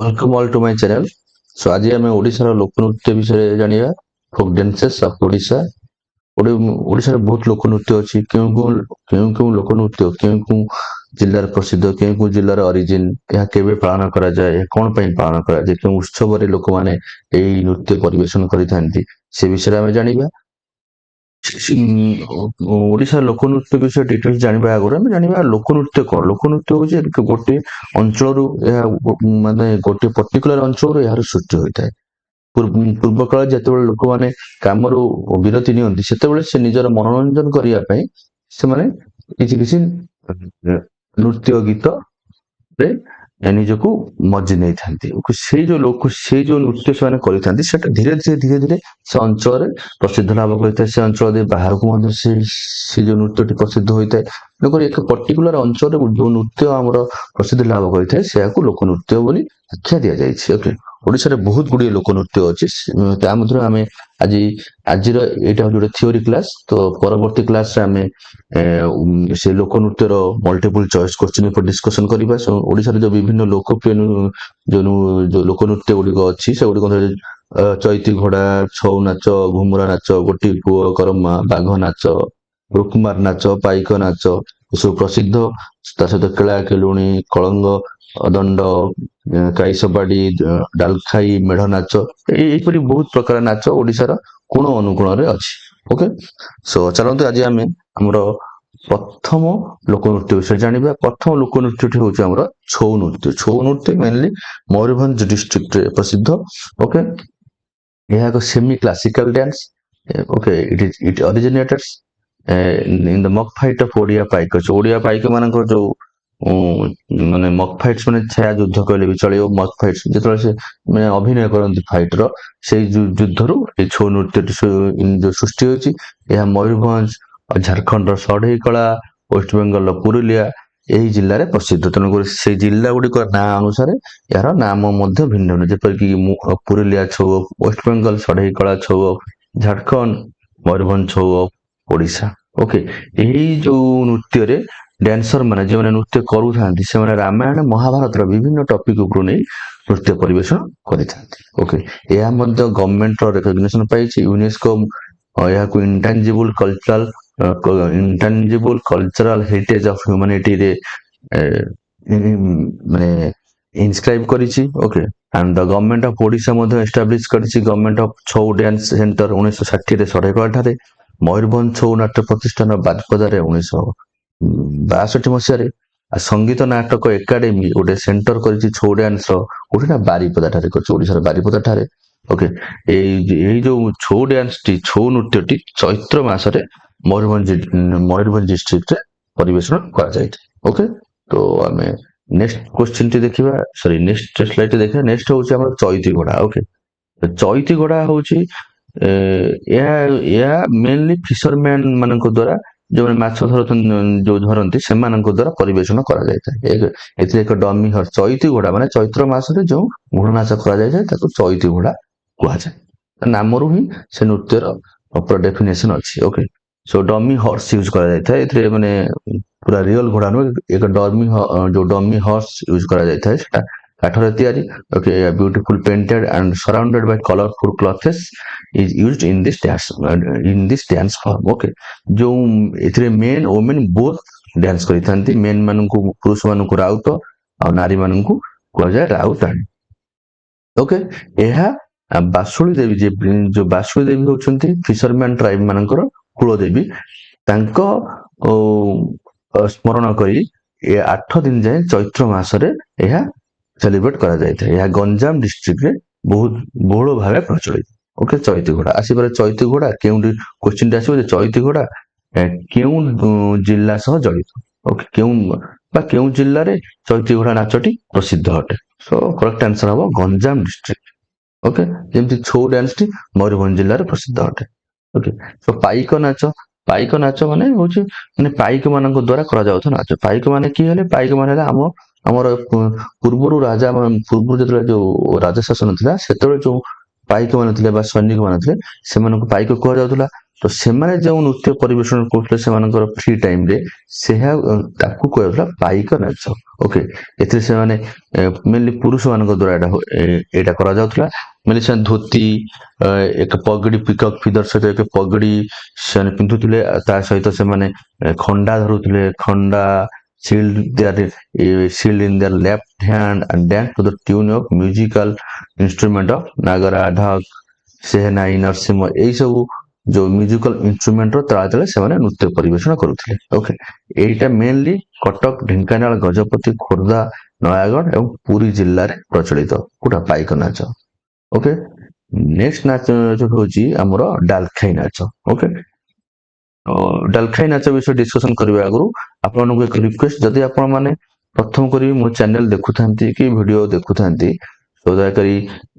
Welcome all to my channel. So ଆଜି ଆମେ ଓଡ଼ିଶାର ଲୋକନୃତ୍ୟ ବିଷୟରେ ଜାଣିବା। Folk dances of Odisha. ଓଡ଼ିଶାରେ ବହୁତ ଲୋକନୃତ୍ୟ ଅଛି। କେଉଁ ଲୋକନୃତ୍ୟ କେଉଁ ଜିଲ୍ଲାର ପ୍ରସିଦ୍ଧ, କେଉଁ ଜିଲ୍ଲାର ଅରିଜିନ୍, ଏହା କେବେ ପାଳନ କରାଯାଏ, ଏହା କ'ଣ ପାଇଁ ପାଳନ କରାଯାଏ, କେଉଁ ଉତ୍ସବରେ ଲୋକମାନେ ଏହି ନୃତ୍ୟ ପରିବେଷଣ କରିଥାନ୍ତି, ସେ ବିଷୟରେ ଆମେ ଜାଣିବା। ଓଡ଼ିଶାର ଲୋକନୃତ୍ୟ ବିଷୟରେ ଡିଟେଲ୍ସ ଜାଣିବା ଆଗରୁ ଆମେ ଜାଣିବା ଲୋକନୃତ୍ୟ କ'ଣ। ଲୋକନୃତ୍ୟ ହେଉଛି ଗୋଟେ ଅଞ୍ଚଳରୁ ଏହା ମାନେ ଗୋଟେ ପର୍ଟିକୁଲାର ଅଞ୍ଚଳରୁ ଏହାର ସୃଷ୍ଟି ହୋଇଥାଏ। ପୂର୍ବ କାଳରେ ଯେତେବେଳେ ଲୋକମାନେ କାମରୁ ବିରତି ନିଅନ୍ତି, ସେତେବେଳେ ସେ ନିଜର ମନୋରଞ୍ଜନ କରିବା ପାଇଁ ସେମାନେ କିଛି ନୃତ୍ୟ ଗୀତରେ ନିଜକୁ ମଜି ନେଇଥାନ୍ତି। ସେଇ ଯୋଉ ନୃତ୍ୟ ସେମାନେ କରିଥାନ୍ତି, ସେଟା ଧୀରେ ଧୀରେ ସେ ଅଞ୍ଚଳରେ ପ୍ରସିଦ୍ଧ ଲାଭ କରିଥାଏ। ସେ ଅଞ୍ଚଳ ଦେଇ ବାହାରକୁ ମଧ୍ୟ ସେ ଯୋଉ ନୃତ୍ୟଟି ପ୍ରସିଦ୍ଧ ହୋଇଥାଏ। ତେଣୁକରି ଏକ ପର୍ଟିକୁଲାର ଅଞ୍ଚଳରେ ଯୋଉ ନୃତ୍ୟ ଆମର ପ୍ରସିଦ୍ଧି ଲାଭ କରିଥାଏ, ସେହାକୁ ଲୋକନୃତ୍ୟ ବୋଲି ଆଖ୍ୟା ଦିଆଯାଇଛି। ଓକେ, ଓଡ଼ିଶାରେ ବହୁତ ଗୁଡିଏ ଲୋକନୃତ୍ୟ ଅଛି। ତା ମଧ୍ୟରୁ ଆମେ ଆଜିର ଏଇଟା ହଉଛି ଗୋଟେ ଥିଓରି କ୍ଲାସ୍। ତ ପରବର୍ତ୍ତୀ କ୍ଲାସରେ ଆମେ ସେ ଲୋକନୃତ୍ୟର ମଲ୍ଟିପୁଲ ଚଏସ୍ କ୍ୱେଶ୍ଚିନ୍ ଉପରେ ଡିସ୍କସନ କରିବା। ଓଡ଼ିଶାରେ ଯୋଉ ବିଭିନ୍ନ ଲୋକପ୍ରିୟ ଯୋଉ ଲୋକନୃତ୍ୟ ଗୁଡିକ ଅଛି, ସେଗୁଡିକ ଚୈତି ଘୋଡା, ଛଉ ନାଚ, ଘୁମୁରା ନାଚ, ଗୋଟି ପୁଅ, କରମା, ବାଘ ନାଚ, ରୁକୁମାର ନାଚ, ପାଇକ ନାଚ ଏସବୁ ପ୍ରସିଦ୍ଧ। ତା ସହିତ କେଳା କେଲୁଣି, କଳଙ୍ଗ ଦଣ୍ଡ, କାଇସବାଡି, ଡାଲଖାଇ, ମେଢ ନାଚ, ଏଇପରି ବହୁତ ପ୍ରକାର ନାଚ ଓଡ଼ିଶାର କୋଣ ଅନୁକୋଣରେ ଅଛି। ଓକେ, ସୋ ଚାଲନ୍ତୁ ଆଜି ଆମେ ଆମର ପ୍ରଥମ ଲୋକନୃତ୍ୟ ବିଷୟରେ ଜାଣିବା। ପ୍ରଥମ ଲୋକନୃତ୍ୟଟି ହଉଛି ଆମର ଛଉ ନୃତ୍ୟ। ଛଉ ନୃତ୍ୟ ମେନଲି ମୟୂରଭଞ୍ଜ ଡିଷ୍ଟ୍ରିକ୍ଟରେ ପ୍ରସିଦ୍ଧ। ଓକେ, ଏହା ଏକ semi classical dance. Okay, it originated in the mock fight of Odia Paika. Odia Paika ମାନଙ୍କର ଯୋଉ ମାନେ ମକ୍ ଫାଇଟ୍ସ, ମାନେ ଛାୟା ଯୁଦ୍ଧ କହିଲେ ବି ଚଳିବ। ମକ୍ ଫାଇଟ୍ସ ଯେତେବେଳେ ସେ ମାନେ ଅଭିନୟ କରନ୍ତି ଫାଇଟ୍ ର, ସେଇ ଯୁଦ୍ଧରୁ ଏଇ ଛଉ ନୃତ୍ୟଟି ଯୋଉ ସୃଷ୍ଟି ହୋଇଛି। ଏହା ମୟୂରଭଞ୍ଜ, ଝାରଖଣ୍ଡର ଷଢ଼େଇକଳା, ୱେଷ୍ଟବେଙ୍ଗଲର ପୁରୁଲିଆ ଏହି ଜିଲ୍ଲାରେ ପ୍ରସିଦ୍ଧ। ତେଣୁକରି ସେଇ ଜିଲ୍ଲା ଗୁଡ଼ିକର ନାଁ ଅନୁସାରେ ଏହାର ନାମ ମଧ୍ୟ ଭିନ୍ନ ଭିନ୍ନ। ଯେପରିକି ପୁରୁଲିଆ ଛଉ, ୱେଷ୍ଟବେଙ୍ଗଲ ଷଢ଼େଇକଳା ଛଉ, ଝାଡ଼ଖଣ୍ଡ ମୟୂରଭଞ୍ଜ ଛଉ, ଓଡ଼ିଶା। ଓକେ, ଏହି ଯୋଉ ନୃତ୍ୟରେ ଡ୍ୟାନ୍ସର ମାନେ ଯେଉଁମାନେ ନୃତ୍ୟ କରୁଥାନ୍ତି, ସେମାନେ ରାମାୟଣ ମହାଭାରତର ବିଭିନ୍ନ ଟପିକ ଉପରୁ ନେଇ ନୃତ୍ୟ ପରିବେଷଣ କରିଥାନ୍ତି। ଓକେ, ଏହା ମଧ୍ୟ ଗଭର୍ଣ୍ଣମେଣ୍ଟର ରେକଗ୍ନିସନ ପାଇଛି। ୟୁନେସ୍କୋ ଏହାକୁ ଇଣ୍ଟାଞ୍ଜିବୁଲ କଲଚରାଲ ହେରିଟେଜ ଅଫ ହ୍ୟୁମାନିଟିରେ ମାନେ ଇନସ୍କ୍ରାଇବ କରିଛି। Okay, and the government of Odisha ମଧ୍ୟ ଏଷ୍ଟାବ୍ଲିଶ କରିଛି government of Chhau dance centre 1960ରେ ଷଢ଼େଇକଳା ଠାରେ, ମୟୂରଭଞ୍ଜ ଛଉ ନାଟ୍ୟ ପ୍ରତିଷ୍ଠାନ ବାରିପଦାରେ 1962 ମସିହାରେ, ସଙ୍ଗୀତ ନାଟକ ଏକାଡେମୀ ଗୋଟେ ସେଣ୍ଟର କରିଛି ଛଉ ଡ୍ୟାନ୍ସ ର, କୋଉଠି ନା ବାରିପଦା ଠାରେ କରିଛି, ଓଡ଼ିଶାର ବାରିପଦା ଠାରେ। ଓକେ, ଏଇ ଯୋଉ ଛଉ ଡ୍ୟାନ୍ସଟି, ଛଉ ନୃତ୍ୟଟି ଚୈତ୍ର ମାସରେ ମୟୂରଭଞ୍ଜ ଡିଷ୍ଟ୍ରିକ୍ଟରେ ପରିବେଷଣ କରାଯାଇଥାଏ। ଓକେ, ତ ଆମେ ନେକ୍ସଟ କ୍ୱେଶ୍ଚିନଟି ଦେଖିବା, ନେକ୍ସଟ ସ୍ଲାଇଡ ଦେଖିବା। ନେକ୍ସଟ ହଉଛି ଆମର ଚୈତି ଘୋଡା। ଓକେ, ଚୈତି ଘୋଡା ହଉଛି ଏହା ମେନଲି ଫିସରମ୍ୟାନ ମାନଙ୍କ ଦ୍ଵାରା, ଯୋଉମାନେ ମାଛ ଧରନ୍ତି ସେମାନଙ୍କ ଦ୍ଵାରା ପରିବେଷଣ କରାଯାଇଥାଏ। ଏଥିରେ ଏକ ଡମି ହର୍ସ, ଚୈତି ଘୋଡା ମାନେ ଚୈତ୍ର ମାସରେ ଯୋଉ ଘୋଡା ନାଚ କରାଯାଇଥାଏ ତାକୁ ଚୈତି ଘୋଡା କୁହାଯାଏ। ନାମରୁ ହିଁ ସେ ନୃତ୍ୟର ପ୍ରପର ଡେଫିନେସନ ଅଛି। Okay, so dummy horse use କରାଯାଇଥାଏ ଏଥିରେ, ମାନେ ପୁରା ରିଅଲ ଘୋଡା ନୁହେଁ, ଏକ ଯୋଉ ଡମି ହର୍ସ ୟୁଜ କରାଯାଇଥାଏ ସେଟା କାଠରେ ତିଆରି। Okay, beautiful painted and surrounded by colourful clothes is used in this dance form. Okay, ଯୋଉ ଏଥିରେ ମେନ୍ ଓମେନ୍ ବୋଥ ଡ୍ୟାନ୍ସ କରିଥାନ୍ତି। ମେନ୍ ମାନଙ୍କୁ, ପୁରୁଷ ମାନଙ୍କୁ ରାଉତ ଆଉ ନାରୀ ମାନଙ୍କୁ କୁହାଯାଏ ରାଉତାଣୀ। ଓକେ, ଏହା ବାସୁଳି ଦେବୀ, ଯୋଉ ବାସୁଳି ଦେବୀ ହଉଛନ୍ତି ଫିସରମ୍ୟାନ ଟ୍ରାଇବ ମାନଙ୍କର କୁଳ ଦେବୀ। ତାଙ୍କ ସ୍ମରଣ କରି 8 ଦିନ ଯାଏଁ ଚୈତ୍ର ମାସରେ ଏହା ସେଲିବ୍ରେଟ କରାଯାଇଥାଏ। ଏହା ଗଞ୍ଜାମ ଡିଷ୍ଟ୍ରିକ୍ଟରେ ବହୁତ ବହୁଳ ଭାବେ ପ୍ରଚଳିତ। ଓକେ, ଚୈତି ଘୋଡା ଆସିପାରେ। ଚୈତି ଘୋଡା କେଉଁଠି କ୍ୱେଶ୍ଚିନଟା ଆସିବ ଯେ ଚୈତି ଘୋଡା କେଉଁ ଜିଲ୍ଲା ସହ ଜଡିତ। ଓକେ, କେଉଁ ଜିଲ୍ଲାରେ ଚୈତି ଘୋଡା ନାଚଟି ପ୍ରସିଦ୍ଧ ଅଟେ। ସୋ କରେକ୍ଟ ଆନ୍ସର ହବ ଗଞ୍ଜାମ ଡିଷ୍ଟ୍ରିକ୍ଟ। ଓକେ, ଯେମିତି ଛଉ ଡ୍ୟାନ୍ସଟି ମୟୂରଭଞ୍ଜ ଜିଲ୍ଲାରେ ପ୍ରସିଦ୍ଧ ଅଟେ। ଓକେ, ତ ପାଇକ ନାଚ ମାନେ ହଉଛି ମାନେ ପାଇକ ମାନଙ୍କ ଦ୍ଵାରା କରାଯାଉଥିବା ନାଚ। ପାଇକ ମାନେ କିଏ ହେଲେ? ପାଇକ ମାନେ ହେଲେ ଆମର ପୂର୍ବରୁ ଯେତେବେଳେ ଯୋଉ ରାଜା ଶାସନ ଥିଲା, ସେତେବେଳେ ଯୋଉ ପାଇକ ମାନେ ଥିଲେ ବା ସୈନିକ ମାନେ ଥିଲେ, ସେମାନଙ୍କୁ ପାଇକ କୁହାଯାଉଥିଲା। ତ ସେମାନେ ଯେଉଁ ନୃତ୍ୟ ପରିବେଷଣ କରୁଥିଲେ ସେମାନଙ୍କର ଫ୍ରି ଟାଇମ ରେ ତାକୁ କୁହାଯାଉଥିଲା ପାଇକ ନାଚ। ଓକେ, ଏଥିରେ ସେମାନେ ମେନଲି ପୁରୁଷ ମାନଙ୍କ ଦ୍ୱାରା ଏଇଟା କରାଯାଉଥିଲା। ମେନଲି ସେମାନେ ଧୋତି, ଏକ ପଗଡି, ପିକକ୍ ଫିଦର ସହିତ ଏକ ପଗଡି ସେମାନେ ପିନ୍ଧୁଥିଲେ। ତା ସହିତ ସେମାନେ ଖଣ୍ଡା ଧରୁଥିଲେ, ଖଣ୍ଡା shield in their left hand and dance to the tune of musical instrument of nagara, ଢକ୍, shehnai, Narasingha, ଏଇ ସବୁ ଯୋଉ ମ୍ୟୁଜିକାଲ ଇନଷ୍ଟ୍ରୁମେଣ୍ଟ ର ତାଳେ ତାଳେ ସେମାନେ ନୃତ୍ୟ ପରିବେଷଣ କରୁଥିଲେ। ଓକେ, ଏଇଟା ମେନଲି କଟକ, ଢେଙ୍କାନାଳ, ଗଜପତି, ଖୋର୍ଦ୍ଧା, ନୟାଗଡ଼ ଏବଂ ପୁରୀ ଜିଲ୍ଲାରେ ପ୍ରଚଳିତ କୋଉଟା ପାଇକ ନାଚ। ଓକେ, ନେକ୍ସଟ ନାଚ ହଉଛି ଆମର ଡାଲଖାଇ ନାଚ। ଓକେ, ଡାଲଖାଇ ନାଚ ବିଷୟରେ ଡିସ୍କସନ କରିବା ଆଗରୁ ଆପଣମାନଙ୍କୁ ଏକ ରିକ୍ୱେଷ୍ଟ, ଯଦି ଆପଣ ମାନେ ପ୍ରଥମ କରି ମୋ ଚ୍ୟାନେଲ ଦେଖୁଥାନ୍ତି କି ଭିଡିଓ ଦେଖୁଥାନ୍ତି ତ ଦୟାକରି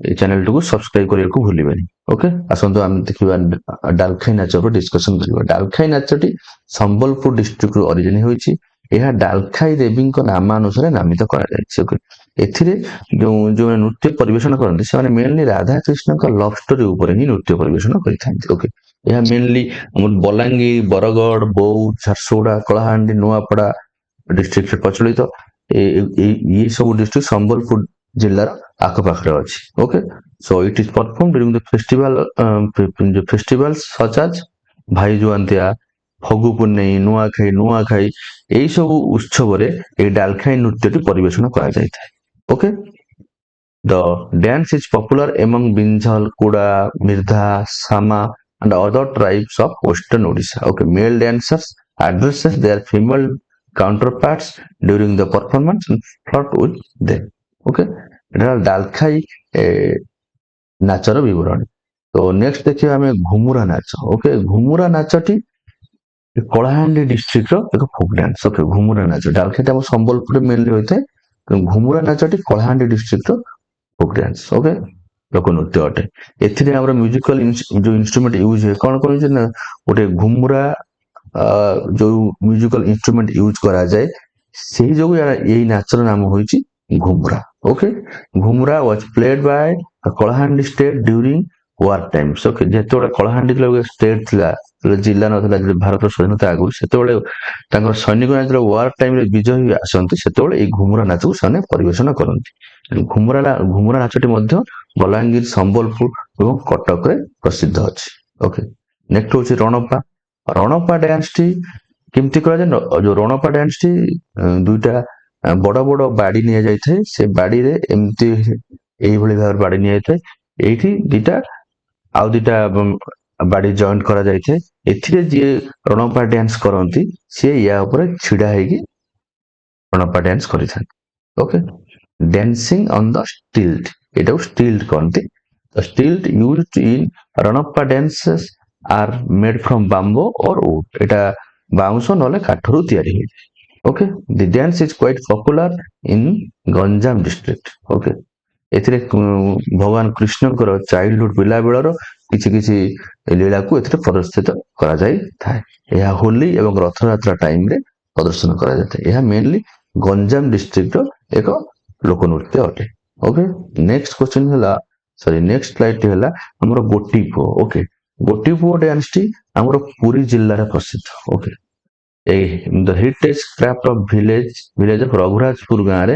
এই ଚ୍ୟାନେଲଟିକୁ ସବସ୍କ୍ରାଇବ କରିବାକୁ ଭୁଲିବେନି। ଓକେ, ଆସନ୍ତୁ ଆମେ ଦେଖିବା ଡାଲଖାଇ ନାଚ ଉପରେ ଡିସ୍କସନ କରିବା। ଡାଲଖାଇ ନାଚଟି ସମ୍ବଲପୁର ଡିଷ୍ଟ୍ରିକ୍ଟରୁ ଅରିଜିନ ହୋଇଛି। ଏହା ଡାଲଖାଇ ଦେବୀଙ୍କ ନାମାନୁସାରେ ନାମିତ କରାଯାଇଛି। ଓକେ, ଏଥିରେ ଯୋଉମାନେ ନୃତ୍ୟ ପରିବେଷଣ କରନ୍ତି ସେମାନେ ମେନଲି ରାଧାକୃଷ୍ଣଙ୍କ ଲଭ ଷ୍ଟୋରି ଉପରେ ହିଁ ନୃତ୍ୟ ପରିବେଷଣ କରିଥାନ୍ତି। ଓକେ, ଏହା ମେନଲି ଆମର ବଲାଙ୍ଗୀର, ବରଗଡ଼, ବୌଦ୍ଧ, ଝାରସୁଗୁଡା, କଳାହାଣ୍ଡି, ନୂଆପଡା ଡିଷ୍ଟ୍ରିକ୍ଟରେ ପ୍ରଚଳିତ। ଏଇ ସବୁ ଡିଷ୍ଟ୍ରିକ୍ଟ ସମ୍ବଲପୁର ଜିଲ୍ଲାର ଆଖପାଖରେ ଅଛି। Okay, so it is performed during the festivals such as ଭାଇ ଜୁଆନ୍ତିଆ, ଫଗୁ ପୁନେଇ, ନୂଆଖାଇ ଏଇ ସବୁ ଉତ୍ସବରେ এই ଡାଲଖାଇ ନୃତ୍ୟଟି ପରିବେଷଣ କରାଯାଇଥାଏ। Okay, the dance is popular among Binjal, Kuda, Mirdha, Sama and other tribes of western Odisha. Okay, male dancers addresses their female counterparts during the performance and flirt with them. Okay, এটা ଡାଲଖାଇ ନାଚର ବିବରଣୀ। ତ next ଦେଖିବା ଆମେ ଘୁମୁରା ନାଚ। Okay, ଘୁମୁରା ନାଚଟି କଳାହାଣ୍ଡି ଡିଷ୍ଟ୍ରିକ୍ଟର ଏକ ଫୋକ dance. Okay, ଘୁମୁରା ନାଚ, ଡାଲଖାଇଟା ଆମ ସମ୍ବଲପୁରରେ ମେନଲି ହୋଇଥାଏ। ଘୁମୁରା ନାଚଟି କଳାହାଣ୍ଡି ଡିଷ୍ଟ୍ରିକ୍ଟର ଫୋକ ଡ୍ୟାନ୍ସ। ଓକେ, ଲୋକନୃତ୍ୟ ଅଟେ। ଏଥିରେ ଆମର ମ୍ୟୁଜିକାଲ ଯୋଉ ଇନଷ୍ଟ୍ରୁମେଣ୍ଟ ୟୁଜ ହୁଏ, କଣ କରୁଛି ନା ଗୋଟେ ଘୁମୁରା ଯୋଉ ମ୍ୟୁଜିକାଲ ଇନଷ୍ଟ୍ରୁମେଣ୍ଟ ୟୁଜ କରାଯାଏ, ସେଇ ଯୋଗୁ ଏଇ ନାଚର ନାମ ହୋଇଛି Ghumura. Okay, Ghumura was played by Kalahandi state during war times. Okay, ଯେତେବେଳେ କଳାହାଣ୍ଡି ଷ୍ଟେଟ ଥିଲା, ଜିଲ୍ଲା ନଥିଲା ଭାରତର ସ୍ୱାଧୀନତା ଆଗରୁ, ସେତେବେଳେ ତାଙ୍କର ସୈନିକ ଯେତେବେଳେ ୱାର ଟାଇମରେ ବିଜୟ ଆସନ୍ତି, ସେତେବେଳେ ଏଇ ଘୁମୁରା ନାଚକୁ ସେମାନେ ପରିବେଷଣ କରନ୍ତି। ଘୁମୁରା ନାଚଟି ମଧ୍ୟ ବଲାଙ୍ଗୀର, ସମ୍ବଲପୁର ଏବଂ କଟକରେ ପ୍ରସିଦ୍ଧ ଅଛି। ଓକେ, ନେକ୍ସଟ ହଉଛି ରଣପା। ରଣପା ଡ୍ୟାନ୍ସଟି କେମିତି କରାଯାଏ? ଯୋଉ ରଣପା ଡ୍ୟାନ୍ସଟି ଦୁଇଟା ବଡ ବଡ ବାଡି ନିଆଯାଇଥାଏ। ସେ ବାଡିରେ ଏମିତି ଏଇଭଳି ଭାବରେ ବାଡି ନିଆଯାଇଥାଏ। ଏଇଠି ଆଉ ଦିଟା ବାଡି ଜଏଣ୍ଟ କରାଯାଇଥାଏ। ଏଥିରେ ଯିଏ ରଣପା ଡ୍ୟାନ୍ସ କରନ୍ତି ସିଏ ୟା ଉପରେ ଛିଡା ହେଇକି ରଣପା ଡ୍ୟାନ୍ସ କରିଥାନ୍ତି। Okay, dancing on the stilt, ଏଟାକୁ ଷ୍ଟିଲ୍ଟ କହନ୍ତି। Stilt used in Ranapa dances are made from bamboo or wood, ଏଟା ବାଉଁଶ ନହେଲେ କାଠରୁ ତିଆରି ହୋଇଥାଏ। Okay, the dance is quite popular in Ganjam district. Okay, ଏଥିରେ ଭଗବାନ କୃଷ୍ଣଙ୍କର ଚାଇଲ୍ଡହୁଡ, ପିଲାବେଳର କିଛି କିଛି ଲୀଳାକୁ ଏଥିରେ ପ୍ରଦର୍ଶିତ କରାଯାଇଥାଏ। ଏହା ହୋଲି ଏବଂ ରଥଯାତ୍ରା ଟାଇମରେ ପ୍ରଦର୍ଶନ କରାଯାଇଥାଏ। ଏହା ମେନଲି ଗଞ୍ଜାମ ଡିଷ୍ଟ୍ରିକ୍ଟର ଏକ ଲୋକନୃତ୍ୟ ଅଟେ। ଓକେ, ନେକ୍ସଟ କ୍ୱେଶ୍ଚନ ହେଲା, ନେକ୍ସଟ ସ୍ଲାଇଡଟି ହେଲା ଆମର ଗୋଟି ପୁଅ। ଓକେ, ଗୋଟି ପୁଅ ଡ୍ୟାନ୍ସଟି ଆମର ପୁରୀ ଜିଲ୍ଲାରେ ପ୍ରସିଦ୍ଧ। ଓକେ, ଏଇ the heritage craft of village of Raghurajpur ଗାଁରେ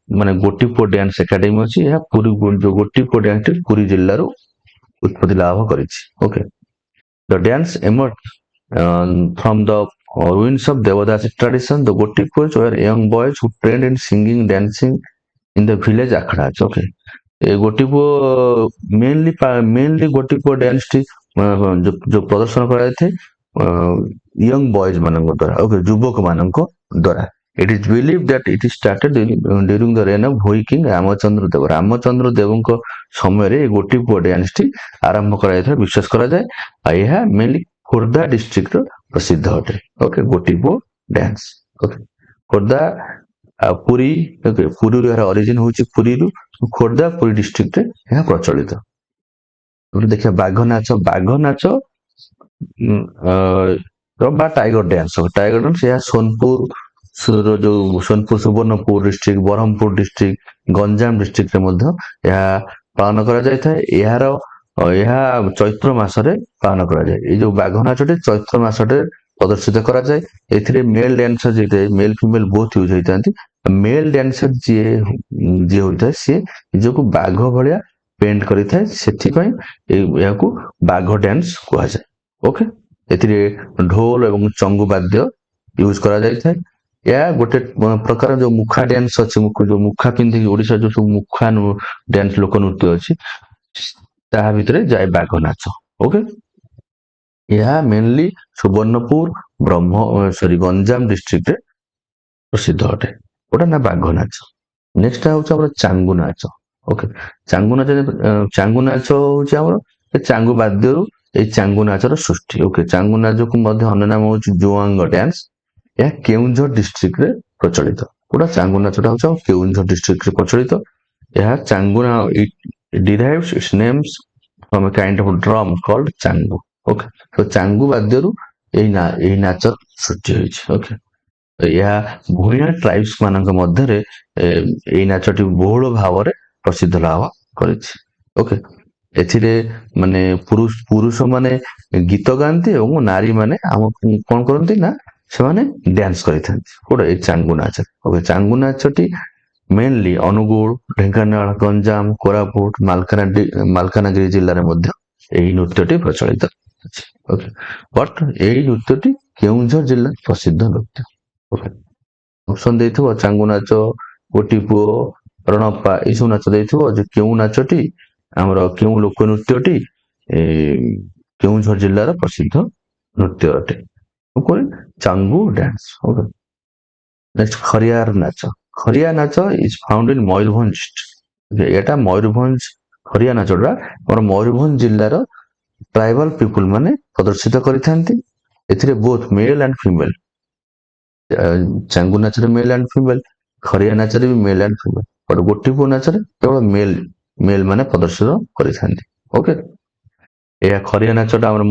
ମାନେ ଗୋଟି ପୁଅ ଡ୍ୟାନ୍ସ ଏକାଡେମୀ ଅଛି। ଏହା ଯୋଉ ଗୋଟି ପୁଅ ଡ୍ୟାନ୍ସଟି ପୁରୀ ଜିଲ୍ଲାରୁ ଉତ୍ପତ୍ତି ଲାଭ କରିଛି। Okay, the dance emerged from the ruins of Devadasi tradition. The Goti Puos were young boys who trained in singing, dancing in the village akhadas. Okay, ଏ ଗୋଟି ପୁଅ ମେନଲି ଗୋଟି ପୁଅ ଡ୍ୟାନ୍ସଟି ଯୋଉ ପ୍ରଦର୍ଶନ କରାଯାଇଥାଏ ୟଙ୍ଗ ବଏଜ ମାନଙ୍କ ଦ୍ୱାରା। ଓକେ, ଯୁବକ ମାନଙ୍କ ଦ୍ୱାରା। It is believed that it is started during the reign of Bhoi King Ramachandra ଦେବ। ରାମଚନ୍ଦ୍ର ଦେବଙ୍କ ସମୟରେ ଏ ଗୋଟି ପୁଅ ଡ୍ୟାନ୍ସଟି ଆରମ୍ଭ କରାଯାଇଥିବା ବିଶ୍ୱାସ କରାଯାଏ। ଆଉ ଏହା ମେନଲି ଖୋର୍ଦ୍ଧା ଡିଷ୍ଟ୍ରିକ୍ଟର ପ୍ରସିଦ୍ଧ ଅଟେ। ଓକେ, ଗୋଟି ପୁଅ ଡ୍ୟାନ୍ସ। ଓକେ, ଖୋର୍ଦ୍ଧା ପୁରୀ, ପୁରୀରୁ ଏହାର ଅରିଜିନ ହଉଛି ପୁରୀରୁ, ଖୋର୍ଦ୍ଧା ପୁରୀ ଡିଷ୍ଟ୍ରିକ୍ଟରେ ଏହା ପ୍ରଚଳିତ। ଦେଖିବା ବାଘ ନାଚ। ବାଘ ନାଚ ବା ଟାଇଗର ଡ୍ୟାନ୍ସ। ଟାଇଗର ଡ୍ୟାନ୍ସ ଏହା ସୋନପୁର ସୁବର୍ଣ୍ଣପୁର ଡିଷ୍ଟ୍ରିକ୍ଟ, ବ୍ରହ୍ମପୁର ଡିଷ୍ଟ୍ରିକ୍ଟ, ଗଞ୍ଜାମ ଡିଷ୍ଟ୍ରିକ୍ଟରେ ମଧ୍ୟ ଏହା ପାଳନ କରାଯାଇଥାଏ। ଏହାର ଏହା ଚୈତ୍ର ମାସରେ ପାଳନ କରାଯାଏ। ଏଇ ଯୋଉ ବାଘ ନାଚଟି ଚୈତ୍ର ମାସରେ ପ୍ରଦର୍ଶିତ କରାଯାଏ। ଏଥିରେ ମେଲ ଡ୍ୟାନ୍ସର ଯିଏ ମେଲ ଫିମେଲ ବୋଥ ୟୁଜ ହେଇଥାନ୍ତି। ମେଲ ଡ୍ୟାନ୍ସର ଯିଏ ହୋଇଥାଏ ସିଏ ନିଜକୁ ବାଘ ଭଳିଆ ପେଣ୍ଟ କରିଥାଏ, ସେଥିପାଇଁ ଏହାକୁ ବାଘ ଡ୍ୟାନ୍ସ କୁହାଯାଏ। ଓକେ, ଏଥିରେ ଢୋଲ ଏବଂ ଚଙ୍ଗୁ ବାଦ୍ୟ ୟୁଜ କରାଯାଇଥାଏ। ଏହା ଗୋଟେ ପ୍ରକାର ଯୋଉ ମୁଖା ଡ୍ୟାନ୍ସ ଅଛି, ଯୋଉ ମୁଖା ପିନ୍ଧିକି ଓଡିଶାର ଯୋଉ ସବୁ ମୁଖା ଡ୍ୟାନ୍ସ ଲୋକ ନୃତ୍ୟ ଅଛି, ତାହା ଭିତରେ ଯାଏ ବାଘ ନାଚ। ଓକେ, ଏହା ମେନଲି ସୁବର୍ଣ୍ଣପୁର ଗଞ୍ଜାମ ଡିଷ୍ଟ୍ରିକ୍ଟରେ ପ୍ରସିଦ୍ଧ ଅଟେ। ଗୋଟା ନା ବାଘ ନାଚ। ନେକ୍ସଟ ହଉଛି ଆମର ଚାଙ୍ଗୁ ନାଚ। ଓକେ, ଚାଙ୍ଗୁ ନାଚ ହଉଛି ଆମର ଚାଙ୍ଗୁ ବାଦ୍ୟରୁ ଏଇ ଚାଙ୍ଗୁ ନାଚର ସୃଷ୍ଟି। ଓକେ, ଚାଙ୍ଗୁ ନାଚକୁ ମଧ୍ୟ ଅନ୍ୟ ନାମ ହଉଛି ଜୁଆଙ୍ଗ ଡ୍ୟାନ୍ସ। ଏହା କେଉଁଝର ଡିଷ୍ଟ୍ରିକ୍ଟରେ ପ୍ରଚଳିତ। ଗୋଟା ଚାଙ୍ଗୁ ନାଚଟା ହଉଛି ଆମ କେଉଁଝର ଡିଷ୍ଟ୍ରିକ୍ଟରେ ପ୍ରଚଳିତ। ଏହା ଚାଙ୍ଗୁ derives its names from a kind of drum called Changu. Okay, ତ ଚାଙ୍ଗୁ ବାଦ୍ୟରୁ ଏହି ନାଚ ସୃଷ୍ଟି ହୋଇଛି। ଓକେ, ଏହା ଭୂୟାଁ ଟ୍ରାଇବ୍ସ ମାନଙ୍କ ମଧ୍ୟରେ ଏଇ ନାଚଟି ବହୁଳ ଭାବରେ ପ୍ରସିଦ୍ଧ ଲାଭ କରିଛି। ଓକେ, ଏଥିରେ ମାନେ ପୁରୁଷ ମାନେ ଗୀତ ଗାଆନ୍ତି ଏବଂ ନାରୀ ମାନେ କଣ କରନ୍ତି ନା ସେମାନେ ଡ୍ୟାନ୍ସ କରିଥାନ୍ତି କୋଉଟା ଏଇ ଚାଙ୍ଗୁ ନାଚ। ଓକେ, ଚାଙ୍ଗୁ ନାଚଟି ମେନଲି ଅନୁଗୁଳ, ଢେଙ୍କାନାଳ, ଗଞ୍ଜାମ, କୋରାପୁଟ, ମାଲକାନଗିରି ଜିଲ୍ଲାରେ ମଧ୍ୟ ଏହି ନୃତ୍ୟଟି ପ୍ରଚଳିତ ଅଛି। ଓକେ, ବଟ୍ ଏଇ ନୃତ୍ୟଟି କେଉଁଝର ଜିଲ୍ଲା ପ୍ରସିଦ୍ଧ ନୃତ୍ୟ। ଓକେ, ଅପସନ ଦେଇଥିବ ଚାଙ୍ଗୁ ନାଚ, ଗୋଟି ପୁଅ, ରଣପା ଏଇସବୁ ନାଚ ଦେଇଥିବ ଯେ କେଉଁ ନାଚଟି ଆମର କେଉଁ ଲୋକ ନୃତ୍ୟଟି କେଉଁଝର ଜିଲ୍ଲାର ପ୍ରସିଦ୍ଧ ନୃତ୍ୟ ଅଟେ। ଚାଙ୍ଗୁ ଡ୍ୟାନ୍ସ। ଓକେ, ନେକ୍ସଟ ଖରିଆର ନାଚ। ଖରିଆ ନାଚ ଇଜ ଫାଉଣ୍ଡ ଇନ ମୟୂରଭଞ୍ଜ। ଏଟା ମୟୂରଭଞ୍ଜ ଖରିଆ ନାଚଟା ଆମର ମୟୂରଭଞ୍ଜ ଜିଲ୍ଲାର ଟ୍ରାଇବାଲ ପିପୁଲ ମାନେ ପ୍ରଦର୍ଶିତ କରିଥାନ୍ତି। ଏଥିରେ ବୋଥ ମେଲ ଆଣ୍ଡ ଫିମେଲ, ଚାଙ୍ଗୁ ନାଚରେ ମେଲ ଆଣ୍ଡ ଫିମେଲ, ଖରିଆ ନାଚରେ ବି ମେଲ ଆଣ୍ଡ ଫିମେଲ, ବଟ ଗୋଟି ପୁଅ ନାଚରେ କେବଳ ମେଲ ମାନେ ପ୍ରଦର୍ଶିତ କରିଥାନ୍ତି। ଓକେ, ଏହା ଖରିଆ ନାଚଟା ଆମର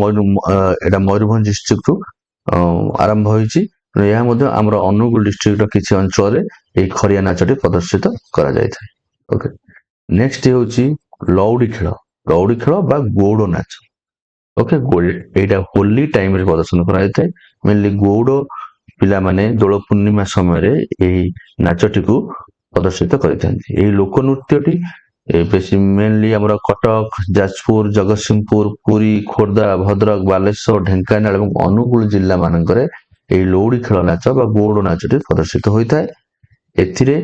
ଏଟା ମୟୂରଭଞ୍ଜ ଡିଷ୍ଟ୍ରିକ୍ଟରୁ ଆରମ୍ଭ ହୋଇଛି। ଏହା ମଧ୍ୟ ଆମର ଅନୁଗୁଳ ଡିଷ୍ଟ୍ରିକ୍ଟର କିଛି ଅଞ୍ଚଳରେ ଏହି ଖରିଆ ନାଚଟି ପ୍ରଦର୍ଶିତ କରାଯାଇଥାଏ। ଓକେ, ନେକ୍ସଟ ହେଉଛି ଲଉଡି ଖେଳ। ଲଉଡି ଖେଳ ବା ଗୌଡ଼ ନାଚ। ଓକେ, ଏଇଟା ହୋଲି ଟାଇମରେ ପ୍ରଦର୍ଶନ କରାଯାଇଥାଏ। ମେନଲି ଗୌଡ଼ ପିଲାମାନେ ଦୋଳ ପୂର୍ଣ୍ଣିମା ସମୟରେ ଏହି ନାଚଟିକୁ ପ୍ରଦର୍ଶିତ କରିଥାନ୍ତି। ଏହି ଲୋକ ନୃତ୍ୟଟି ବେଶୀ ମେନଲି ଆମର କଟକ, ଯାଜପୁର, ଜଗତସିଂହପୁର, ପୁରୀ, ଖୋର୍ଦ୍ଧା, ଭଦ୍ରକ, ବାଲେଶ୍ୱର, ଢେଙ୍କାନାଳ ଏବଂ ଅନୁଗୁଳ ଜିଲ୍ଲା ମାନଙ୍କରେ ଏହି ଲଉଡି ଖେଳ ନାଚ ବା ଗୌଡ଼ ନାଚଟି ପ୍ରଦର୍ଶିତ ହୋଇଥାଏ। ଏଥିରେ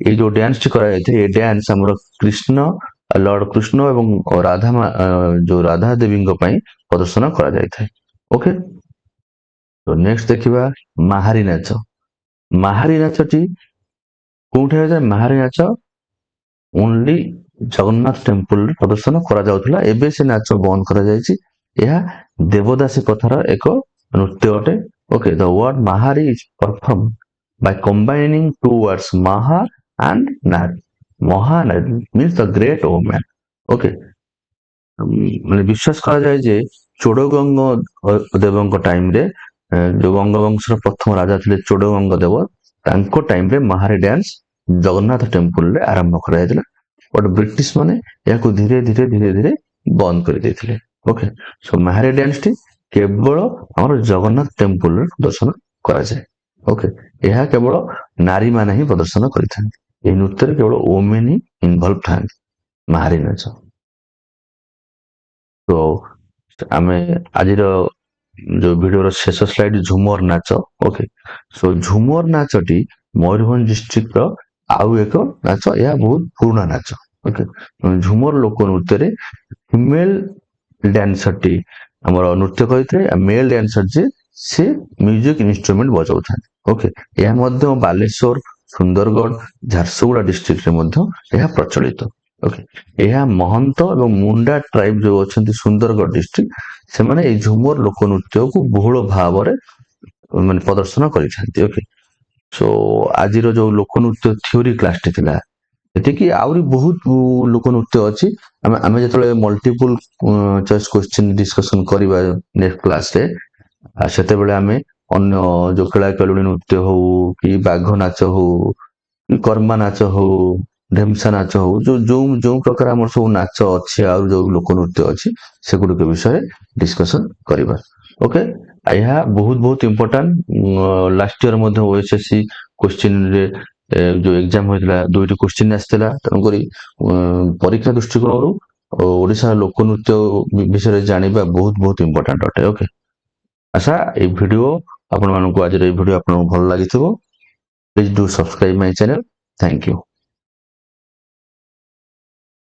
ଏଇ ଯୋଉ ଡ୍ୟାନ୍ସଟି କରାଯାଇଥାଏ, ଏ ଡ୍ୟାନ୍ସ ଆମର ଲର୍ଡ କୃଷ୍ଣ ଏବଂ ଯୋଉ ରାଧା ଦେବୀଙ୍କ ପାଇଁ ପ୍ରଦର୍ଶନ କରାଯାଇଥାଏ। ଓକେ, ତ ନେକ୍ସଟ ଦେଖିବା ମାହାରୀ ନାଚ। ମାହାରୀ ନାଚଟି କୋଉଠି ହୋଇଥାଏ? ମାହାରୀ ନାଚ ଓନ୍ଲି ଜଗନ୍ନାଥ ଟେମ୍ପଲରେ ପ୍ରଦର୍ଶନ କରାଯାଉଥିଲା। ଏବେ ସେ ନାଚ ବନ୍ଦ କରାଯାଇଛି। ଏହା ଦେବଦାସୀ ପ୍ରଥାର ଏକ ନୃତ୍ୟ ଅଟେ। Okay, the word Mahari is perform by combining two words maha and nari. Maha means the great woman. Okay, ମାନେ ବିଶ୍ୱାସ କରାଯାଏ ଯେ ଚୋଡଗଙ୍ଗ ଦେବଙ୍କ ଟାଇମରେ, ଯୋଉ ଗଙ୍ଗବଂଶର ପ୍ରଥମ ରାଜା ଥିଲେ ଚୋଡଗଙ୍ଗ ଦେବ, ତାଙ୍କ ଟାଇମରେ ମାହାରୀ ଡ୍ୟାନ୍ସ ଜଗନ୍ନାଥ ଟେମ୍ପଲରେ ଆରମ୍ଭ କରାଯାଇଥିଲା। ବଟ ବ୍ରିଟିଶ ମାନେ ଏହାକୁ ଧୀରେ ଧୀରେ ବନ୍ଦ କରିଦେଇଥିଲେ। ଓକେ, ସୋ ମାହାରୀ ଡ୍ୟାନ୍ସଟି କେବଳ ଆମର ଜଗନ୍ନାଥ ଟେମ୍ପଲରେ ପ୍ରଦର୍ଶନ କରାଯାଏ। ଓକେ, ଏହା କେବଳ ନାରୀ ମାନେ ହିଁ ପ୍ରଦର୍ଶନ କରିଥାନ୍ତି। ଏହି ନୃତ୍ୟରେ କେବଳ ଓମେନ ହିଁ ଇନଭଲ୍ଭ ଥାନ୍ତି ମାହାରୀ ନାଚ। ତ ଆମେ ଆଜିର ଯୋଉ ଭିଡିଓର ଶେଷ ସ୍ଲାଇଡ ଝୁମର ନାଚ। ଓକେ, ସୋ ଝୁମର ନାଚଟି ମୟୂରଭଞ୍ଜ ଡିଷ୍ଟ୍ରିକ୍ଟର ଆଉ ଏକ ନାଚ। ଏହା ବହୁତ ପୁରୁଣା ନାଚ। ଓକେ, ଝୁମର ଲୋକ ନୃତ୍ୟରେ ଫିମେଲ ଡ୍ୟାନ୍ସରଟି ଆମର ନୃତ୍ୟ କରିଥାଏ, ମେଲ ଡ୍ୟାନ୍ସର ଯିଏ ସେ ମ୍ୟୁଜିକ ଇନଷ୍ଟ୍ରୁମେଣ୍ଟ ବଜାଉଥାନ୍ତି। ଓକେ, ଏହା ମଧ୍ୟ ବାଲେଶ୍ୱର, ସୁନ୍ଦରଗଡ଼, ଝାରସୁଗୁଡା ଡିଷ୍ଟ୍ରିକ୍ଟରେ ମଧ୍ୟ ଏହା ପ୍ରଚଳିତ। ଓକେ, ଏହା ମହନ୍ତ ଏବଂ ମୁଣ୍ଡା ଟ୍ରାଇବ ଯୋଉ ଅଛନ୍ତି ସୁନ୍ଦରଗଡ଼ ଡିଷ୍ଟ୍ରିକ୍ଟ, ସେମାନେ ଏଇ ଝୁମର ଲୋକ ନୃତ୍ୟକୁ ବହୁଳ ଭାବରେ ମାନେ ପ୍ରଦର୍ଶନ କରିଥାନ୍ତି। ଓକେ, ସୋ ଆଜିର ଯୋଉ ଲୋକନୃତ୍ୟ ଥିଓରି କ୍ଲାସଟି ଥିଲା, ଏତିକି ଆହୁରି ବହୁତ ଲୋକ ନୃତ୍ୟ ଅଛି। ଆମେ ଯେତେବେଳେ ମଲ୍ଟିପୁଲ ଚଏସ୍ କ୍ୱେଶ୍ଚିନ୍ ଡିସ୍କସନ କରିବା ନେକ୍ସଟ କ୍ଲାସରେ, ସେତେବେଳେ ଆମେ ଅନ୍ୟ ଯୋଉ ଖେଳା ଖେଳୁଣି ନୃତ୍ୟ ହଉ କି ବାଘ ନାଚ ହଉ କି କର୍ମା ନାଚ ହଉ ଢେମସା ନାଚ ହଉ ଯୋଉ ପ୍ରକାର ଆମର ସବୁ ନାଚ ଅଛି ଆଉ ଯୋଉ ଲୋକନୃତ୍ୟ ଅଛି ସେଗୁଡିକ ବିଷୟରେ ଡିସ୍କସନ କରିବା। ଓକେ, ଏହା ବହୁତ ଇମ୍ପୋର୍ଟାଣ୍ଟ। ଲାଷ୍ଟ ଇୟର ମଧ୍ୟ ଓଏସଏସସି କ୍ୱେଶ୍ଚିନ୍ ରେ ଯୋଉ ଏକ୍ଜାମ ହୋଇଥିଲା 2ଟି କ୍ୱେଶ୍ଚିନ୍ ଆସିଥିଲା। ତେଣୁକରି ପରୀକ୍ଷା ଦୃଷ୍ଟିକୋଣରୁ ଓଡିଶାର ଲୋକନୃତ୍ୟ ବିଷୟରେ ଜାଣିବା ବହୁତ ଇମ୍ପୋର୍ଟାଣ୍ଟ ଅଟେ। ଓକେ, ଆଶା ଏଇ ଭିଡିଓ ଆପଣମାନଙ୍କୁ ଆଜିର ଏଇ ଭିଡିଓ ଆପଣଙ୍କୁ ଭଲ ଲାଗିଥିବ। Please do subscribe my channel. Thank you.